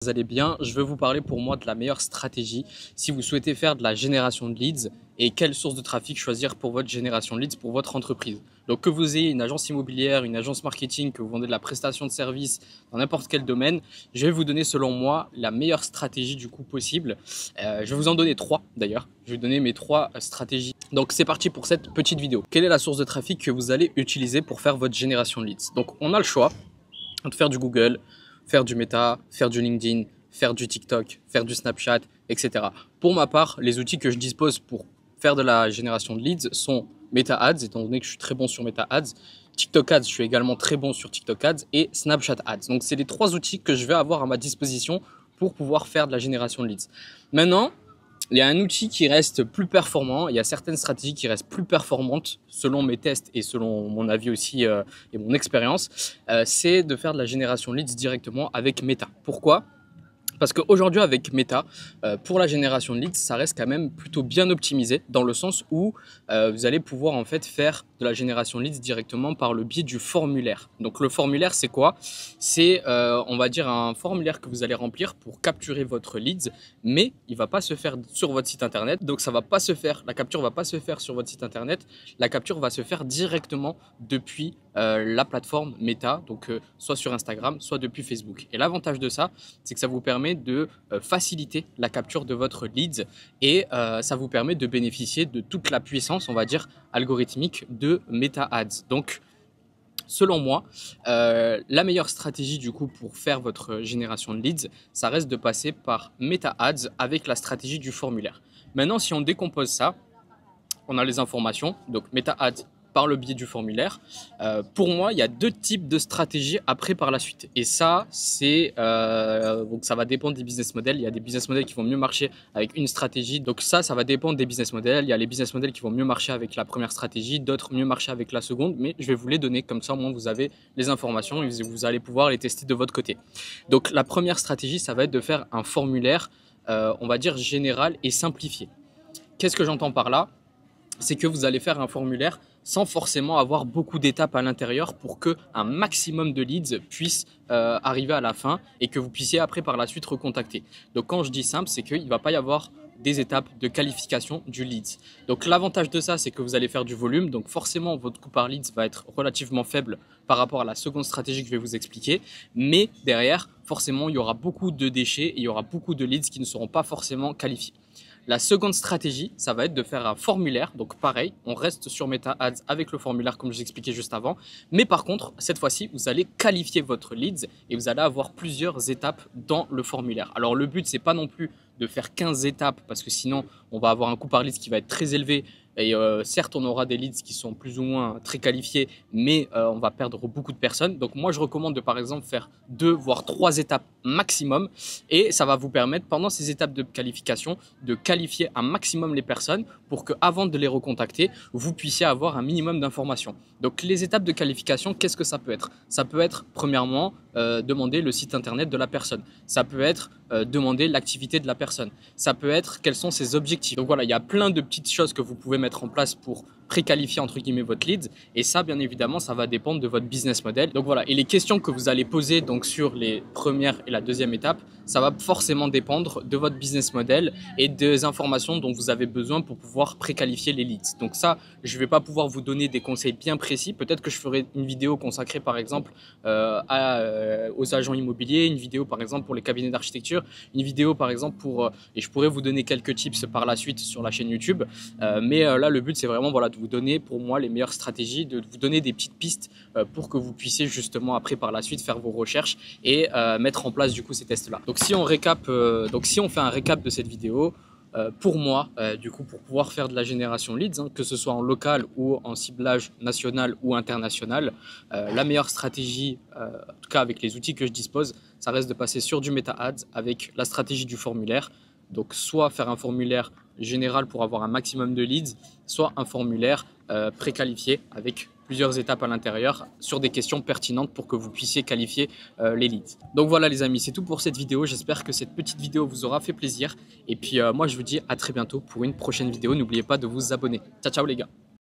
Vous allez bien, je vais vous parler pour moi de la meilleure stratégie si vous souhaitez faire de la génération de leads et quelle source de trafic choisir pour votre génération de leads pour votre entreprise. Donc que vous ayez une agence immobilière, une agence marketing, que vous vendez de la prestation de service dans n'importe quel domaine, je vais vous donner selon moi la meilleure stratégie du coup possible. Je vais vous en donner 3 d'ailleurs, je vais vous donner mes 3 stratégies. Donc c'est parti pour cette petite vidéo. Quelle est la source de trafic que vous allez utiliser pour faire votre génération de leads? Donc on a le choix de faire du Google, faire du Meta, faire du LinkedIn, faire du TikTok, faire du Snapchat, etc. Pour ma part, les outils que je dispose pour faire de la génération de leads sont Meta Ads, étant donné que je suis très bon sur Meta Ads, TikTok Ads, je suis également très bon sur TikTok Ads et Snapchat Ads. Donc, c'est les 3 outils que je vais avoir à ma disposition pour pouvoir faire de la génération de leads. Maintenant, il y a un outil qui reste plus performant, il y a certaines stratégies qui restent plus performantes selon mes tests et selon mon avis aussi et mon expérience, c'est de faire de la génération de leads directement avec Meta. Pourquoi ? Parce qu'aujourd'hui avec Meta, pour la génération de leads, ça reste quand même plutôt bien optimisé dans le sens où vous allez pouvoir en fait faire de la génération de leads directement par le biais du formulaire. Donc le formulaire c'est quoi? C'est on va dire un formulaire que vous allez remplir pour capturer votre leads, mais il va pas se faire sur votre site internet. Donc ça va pas se faire, la capture va pas se faire sur votre site internet, la capture va se faire directement depuis la plateforme Meta, donc soit sur Instagram, soit depuis Facebook. Et l'avantage de ça, c'est que ça vous permet de faciliter la capture de votre leads et ça vous permet de bénéficier de toute la puissance, on va dire, algorithmique de Meta Ads. Donc, selon moi, la meilleure stratégie du coup pour faire votre génération de leads, ça reste de passer par Meta Ads avec la stratégie du formulaire. Maintenant, si on décompose ça, on a les informations, donc Meta Ads par le biais du formulaire. Pour moi, il y a 2 types de stratégies après par la suite. Et ça, c'est donc ça va dépendre des business models. Il y a des business models qui vont mieux marcher avec une stratégie. Donc ça va dépendre des business models. Il y a les business models qui vont mieux marcher avec la première stratégie, d'autres mieux marcher avec la seconde. Mais je vais vous les donner comme ça, au moins vous avez les informations et vous allez pouvoir les tester de votre côté. Donc la première stratégie, ça va être de faire un formulaire, on va dire général et simplifié. Qu'est-ce que j'entends par là? C'est que vous allez faire un formulaire sans forcément avoir beaucoup d'étapes à l'intérieur pour qu'un maximum de leads puissent arriver à la fin et que vous puissiez après par la suite recontacter. Donc quand je dis simple, c'est qu'il ne va pas y avoir des étapes de qualification du leads. Donc l'avantage de ça, c'est que vous allez faire du volume, donc forcément votre coût par leads va être relativement faible par rapport à la seconde stratégie que je vais vous expliquer, mais derrière, forcément, il y aura beaucoup de déchets et il y aura beaucoup de leads qui ne seront pas forcément qualifiés. La seconde stratégie, ça va être de faire un formulaire. Donc pareil, on reste sur Meta Ads avec le formulaire comme je l'expliquais juste avant. Mais par contre, cette fois-ci, vous allez qualifier votre leads et vous allez avoir plusieurs étapes dans le formulaire. Alors le but, c'est pas non plus de faire 15 étapes parce que sinon, on va avoir un coût par lead qui va être très élevé. Et certes, on aura des leads qui sont plus ou moins très qualifiés, mais on va perdre beaucoup de personnes. Donc moi, je recommande de par exemple faire 2 voire 3 étapes maximum. Et ça va vous permettre, pendant ces étapes de qualification, de qualifier un maximum les personnes pour qu'avant de les recontacter, vous puissiez avoir un minimum d'informations. Donc les étapes de qualification, qu'est-ce que ça peut être? Ça peut être, premièrement, demander le site internet de la personne. Ça peut être demander l'activité de la personne. Ça peut être quels sont ses objectifs. Donc voilà, il y a plein de petites choses que vous pouvez mettre en place pour préqualifier entre guillemets votre lead et ça bien évidemment ça va dépendre de votre business model. Donc voilà, et les questions que vous allez poser donc sur les premières et la deuxième étape, ça va forcément dépendre de votre business model et des informations dont vous avez besoin pour pouvoir préqualifier les leads. Donc ça, je ne vais pas pouvoir vous donner des conseils bien précis. Peut-être que je ferai une vidéo consacrée par exemple aux agents immobiliers, une vidéo par exemple pour les cabinets d'architecture, une vidéo par exemple pour et je pourrais vous donner quelques tips par la suite sur la chaîne YouTube. Mais là le but c'est vraiment voilà, de vous donner pour moi les meilleures stratégies, de vous donner des petites pistes pour que vous puissiez justement après par la suite faire vos recherches et mettre en place du coup ces tests là. Donc si on fait un récap de cette vidéo, pour moi, du coup, pour pouvoir faire de la génération leads, que ce soit en local ou en ciblage national ou international, la meilleure stratégie, en tout cas avec les outils que je dispose, ça reste de passer sur du Meta Ads avec la stratégie du formulaire. Donc soit faire un formulaire général pour avoir un maximum de leads, soit un formulaire préqualifié avec plusieurs étapes à l'intérieur sur des questions pertinentes pour que vous puissiez qualifier les leads. Donc voilà les amis, c'est tout pour cette vidéo. J'espère que cette petite vidéo vous aura fait plaisir. Et puis moi je vous dis à très bientôt pour une prochaine vidéo. N'oubliez pas de vous abonner. Ciao ciao les gars.